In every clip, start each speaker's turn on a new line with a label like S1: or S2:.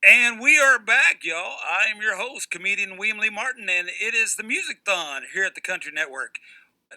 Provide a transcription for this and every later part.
S1: And we are back, y'all. I am your host, comedian William Lee Martin, and it is the MusicThon here at the Country Network.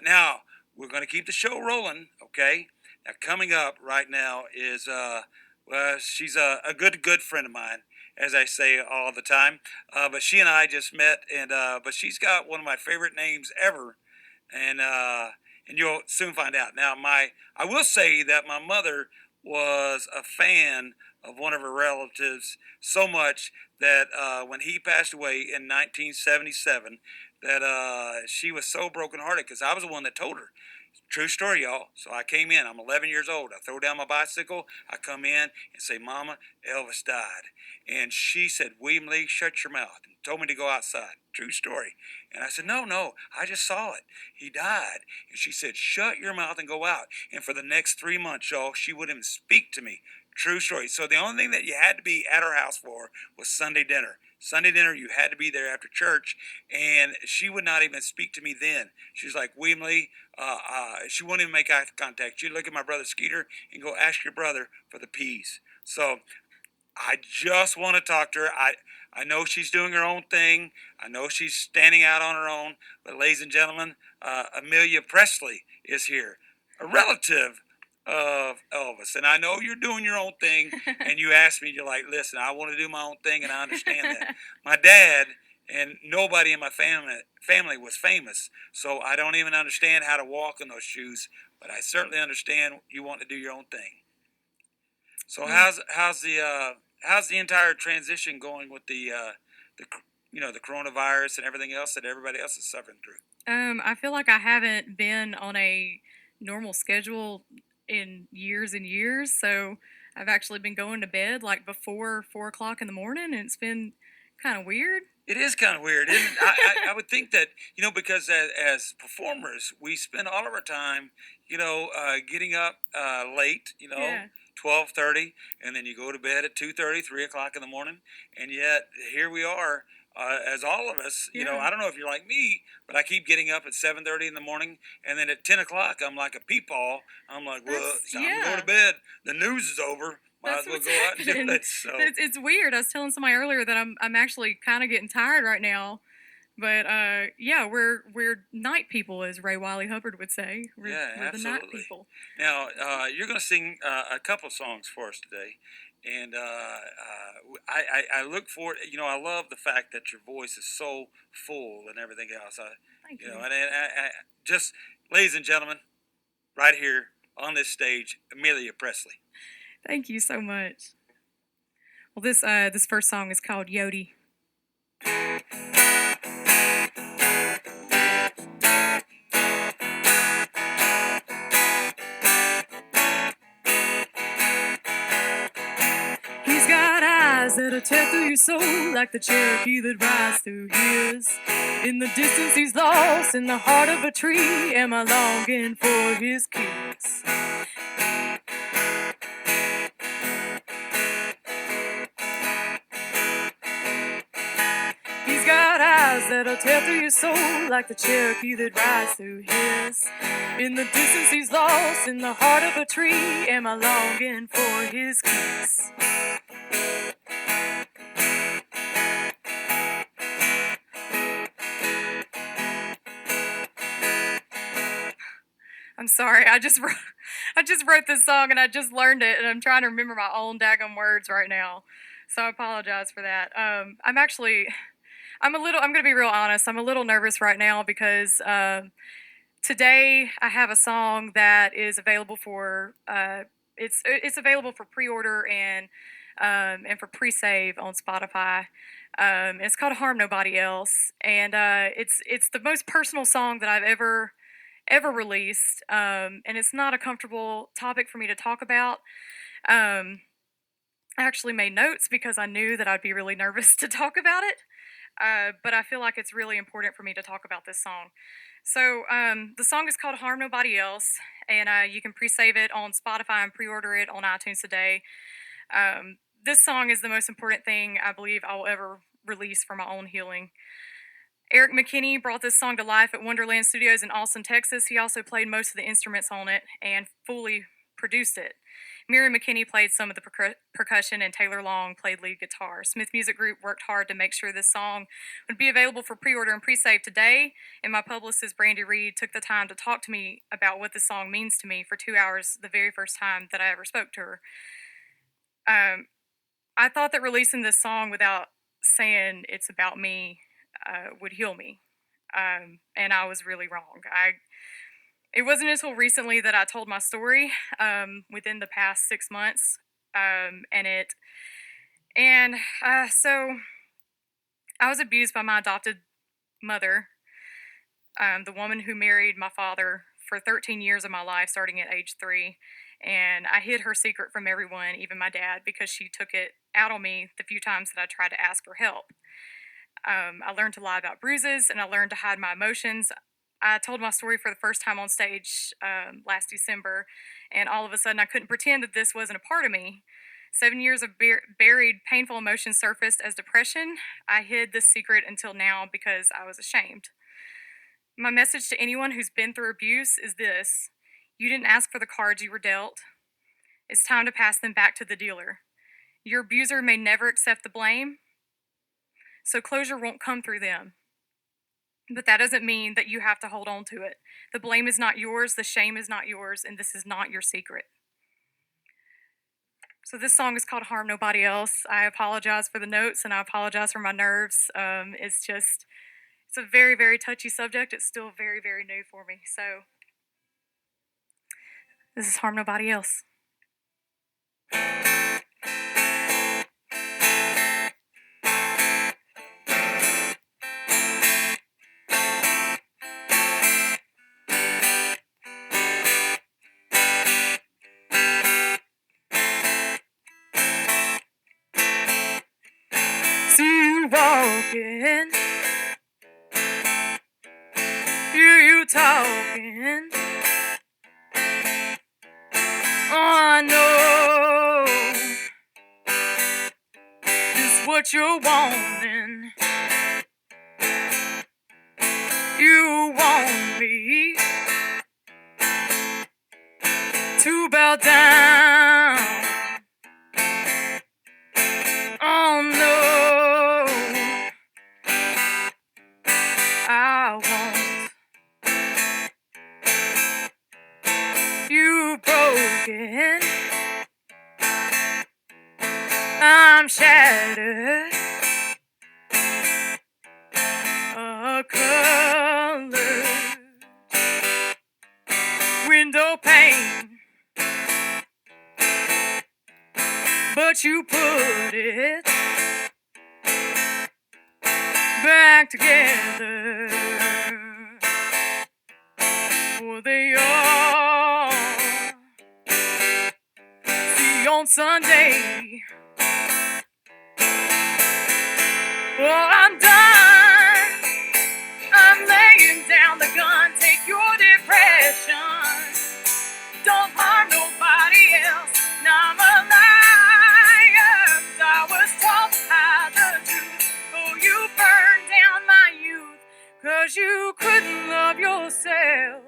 S1: Now, we're going to keep the show rolling, okay? Now, coming up right now is, she's a good friend of mine, as I say all the time. But she and I just met, and but she's got one of my favorite names ever, and uh, and you'll soon find out. Now, I will say that my mother was a fan of one of her relatives so much that when he passed away in 1977, that she was so brokenhearted because I was the one that told her. True story, y'all. So I came in. I'm 11 years old. I throw down my bicycle. I come in and say, "Mama, Elvis died." And she said, "William Lee, shut your mouth," and told me to go outside. True story. And I said, "No, no, I just saw it. He died." And she said, "Shut your mouth and go out." And for the next 3 months, y'all, she wouldn't even speak to me. True story. So the only thing that you had to be at her house for was Sunday dinner. Sunday dinner, you had to be there after church, and she would not even speak to me then. She was like, "William Lee," she wouldn't even make eye contact. She'd look at my brother Skeeter and go, "Ask your brother for the peas." So I just want to talk to her. I know she's doing her own thing. I know she's standing out on her own. But ladies and gentlemen, Amelia Presley is here, a relative of Elvis. And I know you're doing your own thing. And you asked me, you're like, "Listen, I want to do my own thing, and I understand that." My dad and nobody in my family was famous, so I don't even understand how to walk in those shoes. But I certainly understand you want to do your own thing. So how's the entire transition going with the the coronavirus and everything else that everybody else is suffering through?
S2: I feel like I haven't been on a normal schedule in years and years, so I've actually been going to bed like before 4 o'clock in the morning, and it's been kind of weird.
S1: It is kind of weird, isn't it? I would think that because as performers we spend all of our time getting up late,
S2: Yeah,
S1: 12:30, and then you go to bed at 2:30, 3 o'clock in the morning, and yet here we are. As all of us,
S2: yeah.
S1: I don't know if you're like me, but I keep getting up at 7:30 in the morning, and then at 10 o'clock, I'm like a peepaw. I'm like, well,
S2: That's
S1: it's time to go to
S2: yeah.
S1: bed. The news is over. Might
S2: That's
S1: as well
S2: what's
S1: go out and do
S2: happening.
S1: it. So
S2: It's weird. I was telling somebody earlier that I'm actually kind of getting tired right now. But yeah, we're night people, as Ray Wiley Hubbard would say.
S1: yeah,
S2: We're the night
S1: absolutely.
S2: people.
S1: Now, you're going to sing a couple songs for us today, and I look forward. I love the fact that your voice is so full and everything else.
S2: Thank you.
S1: I just, ladies and gentlemen, right here on this stage, Amelia Presley.
S2: Thank you so much. Well, this first song is called Yodi. He's got eyes that'll tear through your soul like the Cherokee that rides through his. In the distance, he's lost in the heart of a tree. Am I longing for his kiss? He's got eyes that'll tear through your soul like the Cherokee that rides through his. In the distance, he's lost in the heart of a tree. Am I longing for his kiss? I'm sorry. I just wrote this song and I just learned it, and I'm trying to remember my own daggum words right now. So I apologize for that. I'm gonna be real honest. I'm a little nervous right now because today I have a song that is available for it's available for pre-order and for pre-save on Spotify. It's called "Harm Nobody Else," and it's the most personal song that I've ever released, and it's not a comfortable topic for me to talk about. Um, I actually made notes because I knew that I'd be really nervous to talk about it. But I feel like it's really important for me to talk about this song. So the song is called "Harm Nobody Else," and you can pre-save it on Spotify and pre-order it on iTunes today. This song is the most important thing I believe I'll ever release for my own healing. Eric McKinney brought this song to life at Wonderland Studios in Austin, Texas. He also played most of the instruments on it and fully produced it. Miriam McKinney played some of the percussion, and Taylor Long played lead guitar. Smith Music Group worked hard to make sure this song would be available for pre-order and pre-save today, and my publicist, Brandy Reed, took the time to talk to me about what this song means to me for 2 hours the very first time that I ever spoke to her. I thought that releasing this song without saying it's about me would heal me, and I was really wrong. It wasn't until recently that I told my story within the past 6 months, so I was abused by my adopted mother, the woman who married my father for 13 years of my life, starting at age 3. And I hid her secret from everyone, even my dad, because she took it out on me the few times that I tried to ask for help. I learned to lie about bruises, and I learned to hide my emotions. I told my story for the first time on stage last December, and all of a sudden I couldn't pretend that this wasn't a part of me. 7 years of buried, painful emotions surfaced as depression. I hid this secret until now because I was ashamed. My message to anyone who's been through abuse is this: you didn't ask for the cards you were dealt. It's time to pass them back to the dealer. Your abuser may never accept the blame, so closure won't come through them. But that doesn't mean that you have to hold on to it. The blame is not yours, the shame is not yours, and this is not your secret. So this song is called Harm Nobody Else. I apologize for the notes, and I apologize for my nerves. It's a very, very touchy subject. It's still very, very new for me. So this is Harm Nobody Else. Walking, hear you talking. I know just what you're wanting. You want me to bow down. Oh no, I won't. You broken, I'm shattered. A colored window pane, but you put it back together. For they all see on Sunday. Well, I'm done. I'm laying down the gun. Take your depression. Don't harm nobody else. Now I'm a liar. 'Cause I was taught to hide the truth. Oh, you burned down my youth. 'Cause you couldn't love yourself.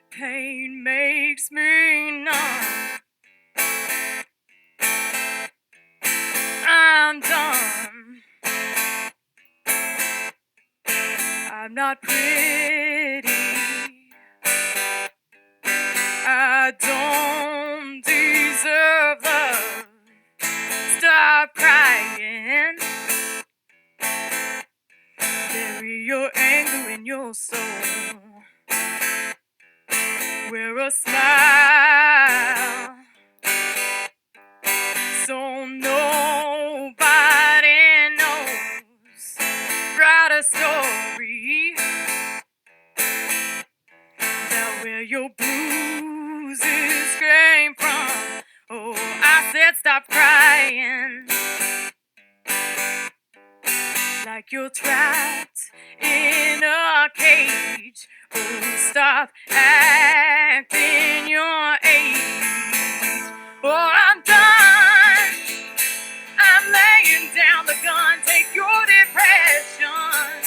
S2: Pain makes me numb. I'm done. I'm not pretty. I don't deserve love. Stop crying. Bury your anger in your soul. Wear a smile so nobody knows. Write a story about where your bruises came from. Oh, I said stop crying like you're trapped in a cage. Oh, stop acting your age. Oh, I'm done. I'm laying down the gun. Take your depression.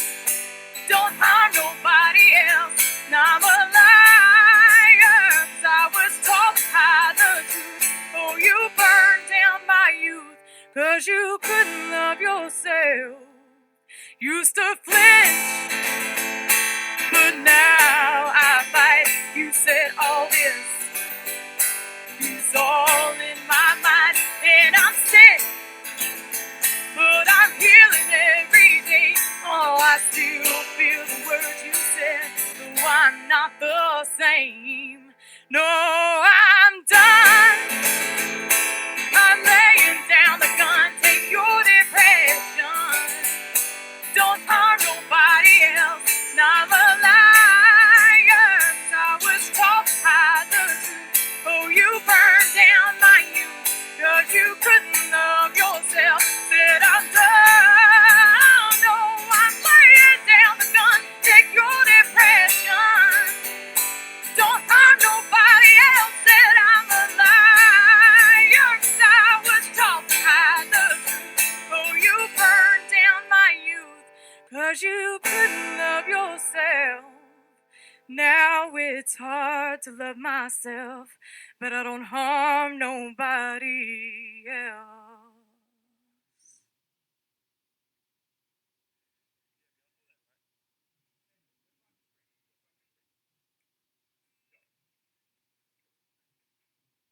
S2: Don't harm nobody else. Now I'm a liar. 'Cause I was taught to hide the truth. Oh, 'cause you couldn't love yourself. Used to flinch, but now I fight. You said all this is all in my mind, and I'm sick, but I'm healing every day. Oh, I still feel the words you said, though I'm not the same. No, I'm done. I'm laying down the gun. Take your depression. Don't harm nobody else. Now I'm a liar. I was taught to hide the truth. Oh, you burned down my youth, 'cause you couldn't love yourself. Said I'm done. No, I'm laying down the gun. Take your depression. Don't harm nobody else. Said I'm a liar. 'Cause I was taught to hide the truth. Oh, you burned down my youth, 'cause you couldn't love yourself. Now it's hard to love myself, but I don't harm nobody else.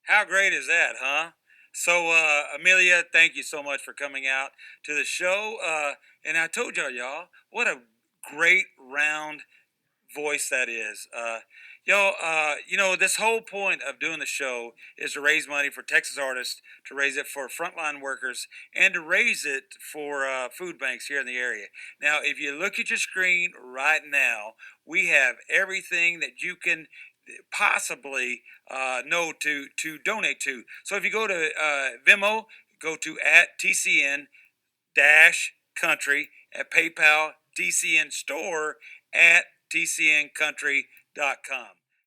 S1: How great is that, huh? So, Amelia, thank you so much for coming out to the show. And I told y'all, what a great round voice that is. This whole point of doing the show is to raise money for Texas artists, to raise it for frontline workers, and to raise it for food banks here in the area. Now, if you look at your screen right now, we have everything that you can possibly know to donate to. So if you go to Venmo, go to at TCN dash country, at PayPal TCN store at tcncountry.com.